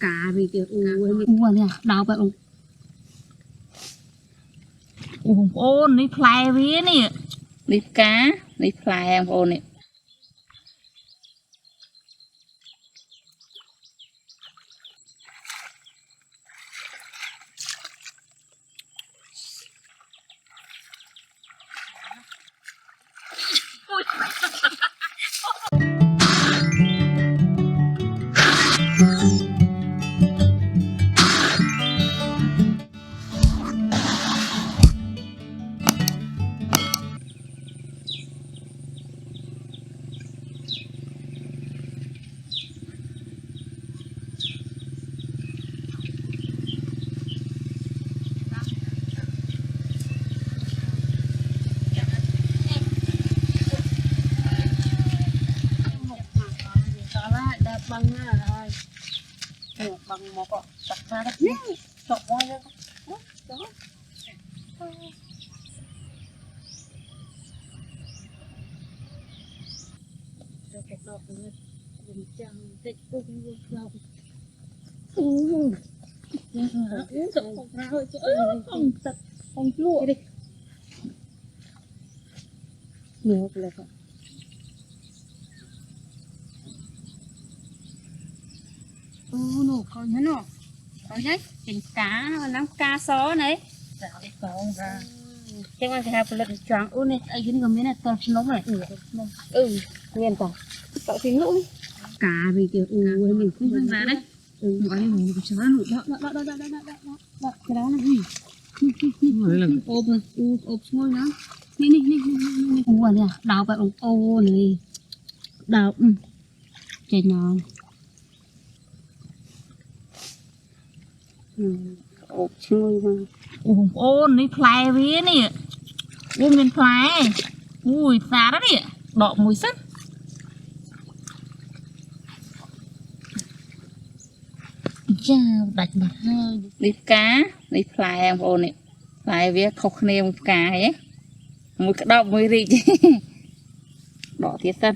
cá vì kiểu nè đàoไปโอ้นี่พลายวินี่นี่กานี่พลายโอ้นี่băng nha rồi băng một cọ chặt ra đấy chọc voi ra đó cho cái đọt nữa dùng chân thích cung lòng không ra hơi chỗ không tật không lụa đi nhiều là vậy nổ coi nhá nổ coi nhá chỉnh cá nắm cá só này chắc là cái lần choáng u này ai khiến người miếng này toàn nóng này nguyên toàn tạo tiếng lũ cá vì kiểu mình không phân giá đấy gọi là một chó nụ đó cái đó là gì ôm này ôm xuống đó nè nè đào vào ô này đào trời nàoโอ้นี่พลายวินี่เป็นพลายสาแล้วนี่ดอกมวยสักจ้าดัดบัดให้นี่กานี่พลายโอ้นี่พลายวิเขาเนมกาเอ๊ะมวยกระดอกมวยรีจีดอกที่สั้น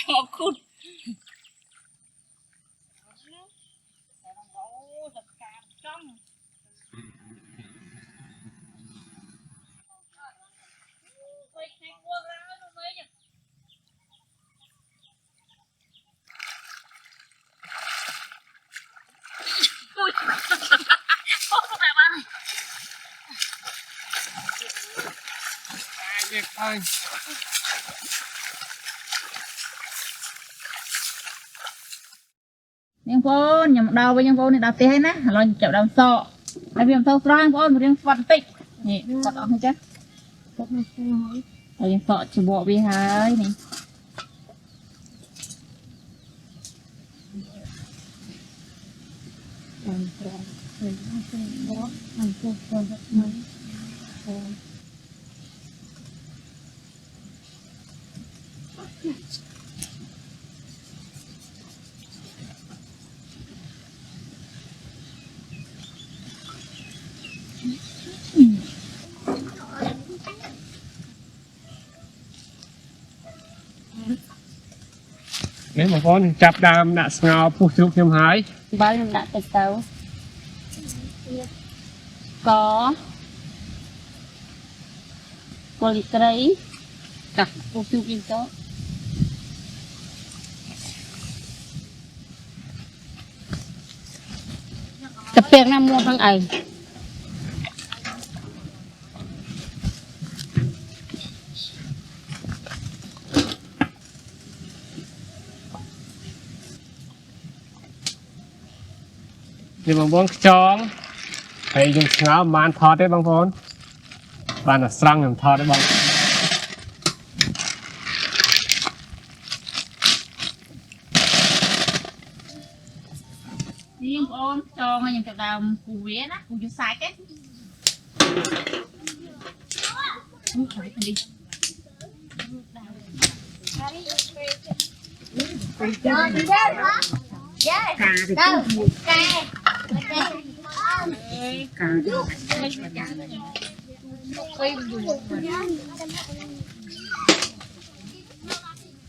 ขอบคุณยังโฟนยังดาวไปยังโฟนนี่ดาวเตะให้นะเราจับดาวโซ่ไอ้เบี้ยมโซ่ร้างโฟนมันยังฟันติกนี่ฟันออกให้จ้ะเรายังโซ่จะบอกวิหารนี่nếu mà con chập đàm đã ngào phụ thuộc thêm hái bao nhiêu đã từ từ có polytray đặt phụ thuộc thêm đó tập tiền năm mua thằng ấy นี่บางคนจองไอ้ยังเงาบานทอดได้บางคนบานสร้างอย่างทอดได้บาง นี่ยังโอนจองยังจะดำกูเวียนะกูอยู่สายแกđi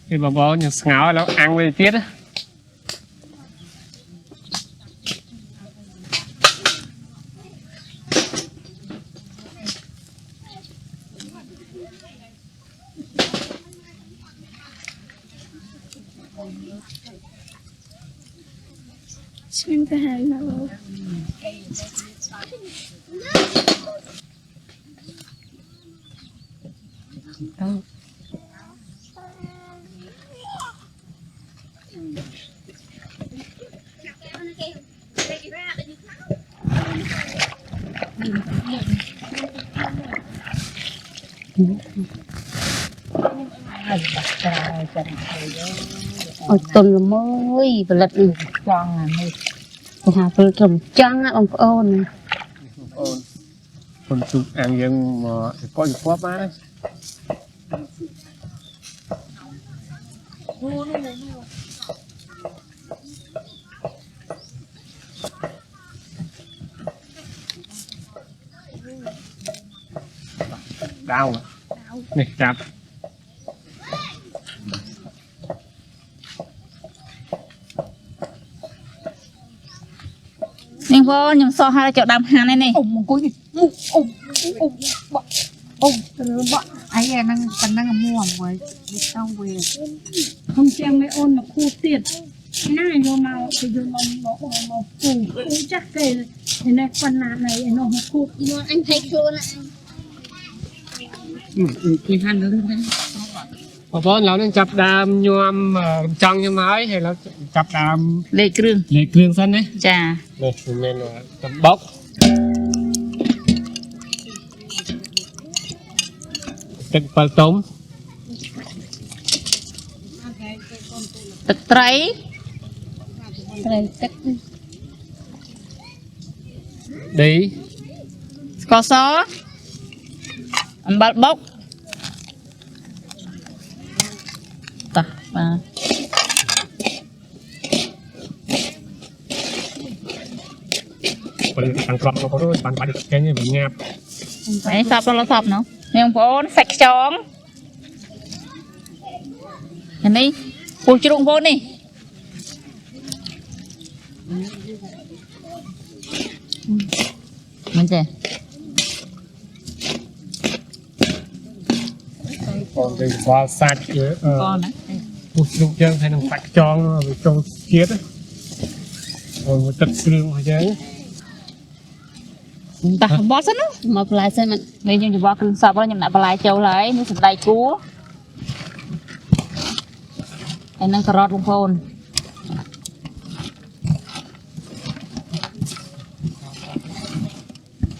thì bà bố những ngáoแล้วăn về tiết á Xem cái hàng nào luôn. Ôi tuần mới và lật được tròn là mệt. Hà vừa trồng trăng á ông ôn. Con chụp ăn nhưng mà có gì quá má đau này chặt nhưng vô nhưng so hai chợ đầm hà này này Ôm cuối đi. Bọn ấy là đang mua rồi đi xong về. Không xem mấy ôn mà khu tiền. Cái này vô màu thì vô màu phủ chắc kề rồi. Thế này phần này nó khu. Anh thấy chưa nè. thì hành nữa đấy bà bố lão nên chập đàm nhôm trong như máy hay là chập đàm lê krương lệ krương sân đấy trà đây mình là tầm bócទឹកប៉លតុំ ទឹកត្រី ទឹក ដី ស្ករសអំបិលបុកតោះបាទ ពេលខាងក្រប់របស់គាត់បានបាត់ចេញវិញងាប់ đấy sập đó là sập nữa nhưng vốn sạch chóng hình đi cua chung vốn đi mình chơi còn thì qua sạch con đấy một lúc chân hay là sạch tròn rồi tròn chiết rồi một tật xương hay chứ ta không bó sẵn á một lại xem mình đây nhưng bó cưng sập đó nhưng lại lại châu lại nó sạch đầy cua anh đang cà rốt luôn phôn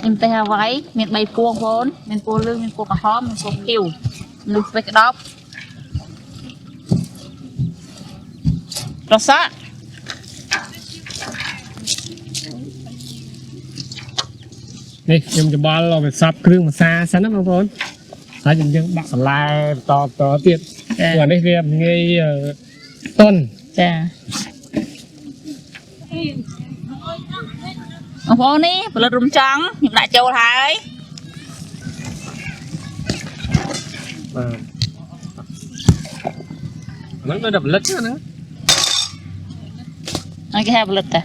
em tay hà váy miền bay cuông phôn miền cua lưng miền cua cà hóm miền cua kiều lưng với cái đóp rồi saoนี่ยังจะบอลเราไปซับเครื่องมาซาซะนะบางคนถ้ายังบักลายต่อเตี้ยส่วนนี้เรียบง่ายต้น chà ông phố ní lật rung trắng những đại châu thái nó đập lật nữa anh cái hai lật à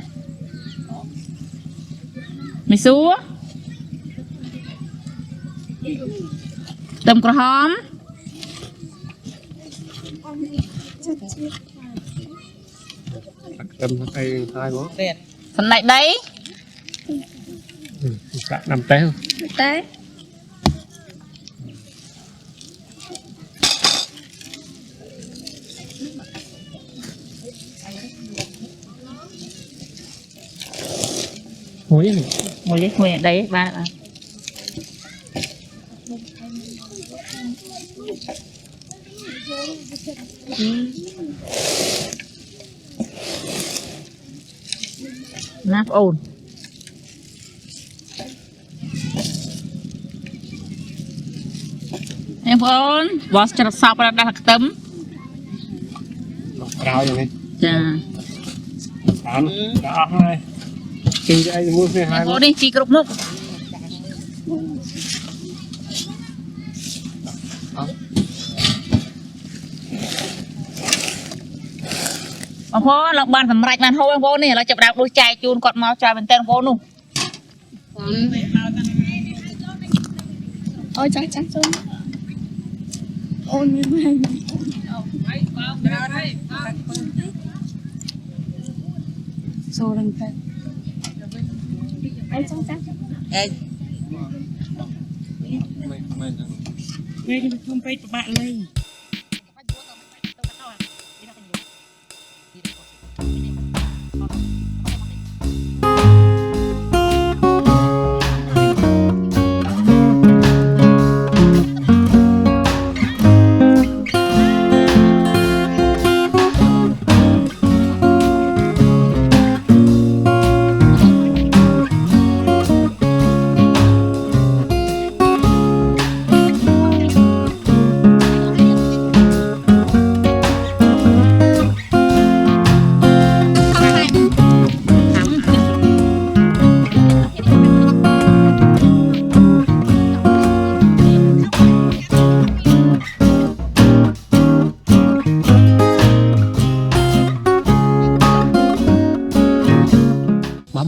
mì xú tôm cà hóm đâm tay hai quá phần này đấy cả nằm té không té mũi mũi đấy ba nắp ồn em ôn boss chặt sao ra đặt tấm rau vậy này dạ đã hai kinh đây mua về hai em ôn đi chị cục nước ông phố là bàn thầm rạch bàn hô em phố này là chụp đạp đôi chai chun cọt máu chai bên tên phố luôn ôi chắc chắc chứ ôn như vậy số đằng tay anh chắc chắc đây thì không phải bạn này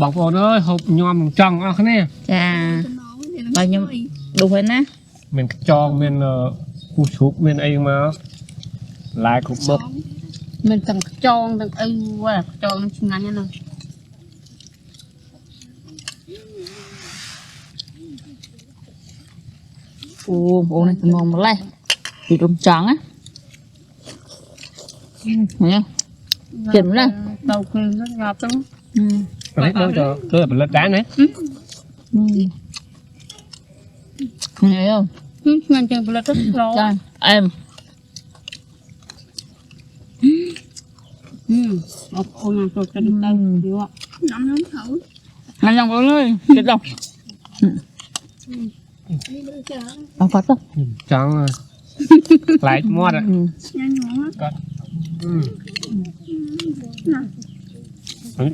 bọc vào ơi hộp nhom tròn à cái này chà bao nhiêu đúng hết á mình cho mình khu chụp mình ấy mà lại cũng bốc mình tầm tròn tầm qua tròn ngắn như nào ô này ngon mà lấy thì đúng trắng á nghe chỉnh ra đầu khi nó ngọt lắm đấy đâu cho tôi là một lật đá này nghe không ngăn chân là rất rõ em một con nào tôi cho được đâu hiểu ạ nóng nóng thấu ăn xong bố ơi chết đâu ăn phát không trắng lại mót ạ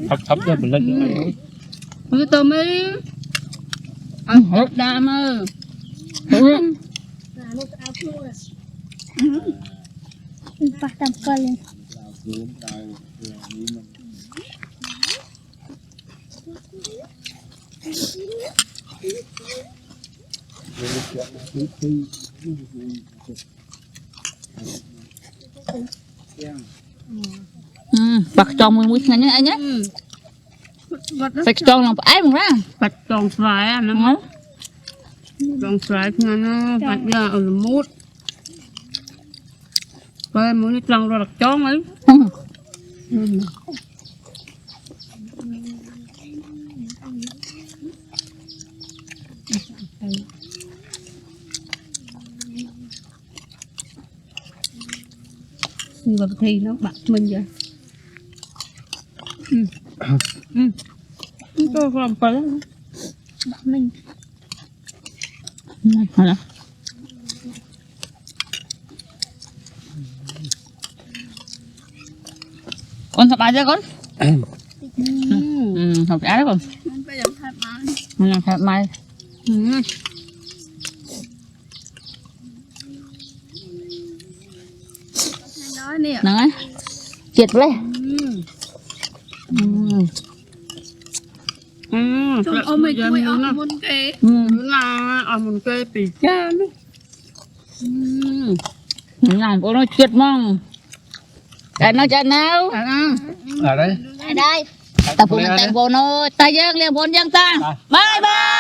thấp thấp ra một lần nữa cứ tôm ấy ăn hết đam ơi Pas tampal ni. bạc tròn mình ngay nhá anh nhé bạc tròn làm phải mà ra bạch tròn phải à nó tròn phải nó bạch ra ở mút coi muốn tròn rồi đặt chó mấy như vậy thì nó bạc mình vậy tôi làm phải Bak mình. hả con thập ai ra con thập ai đó con Mình phải làm thật mà. mình làm thập mai Nói nè. nè triệt lên Trong ôm mình cùi ở môn kế. là ở một cây tỉ cha đấy mình làm cô nó triệt mong cái nó chạy nào ở đây Ở đây. ta phụ mình tay vô nó tay dương liền bốn dân ta bye bye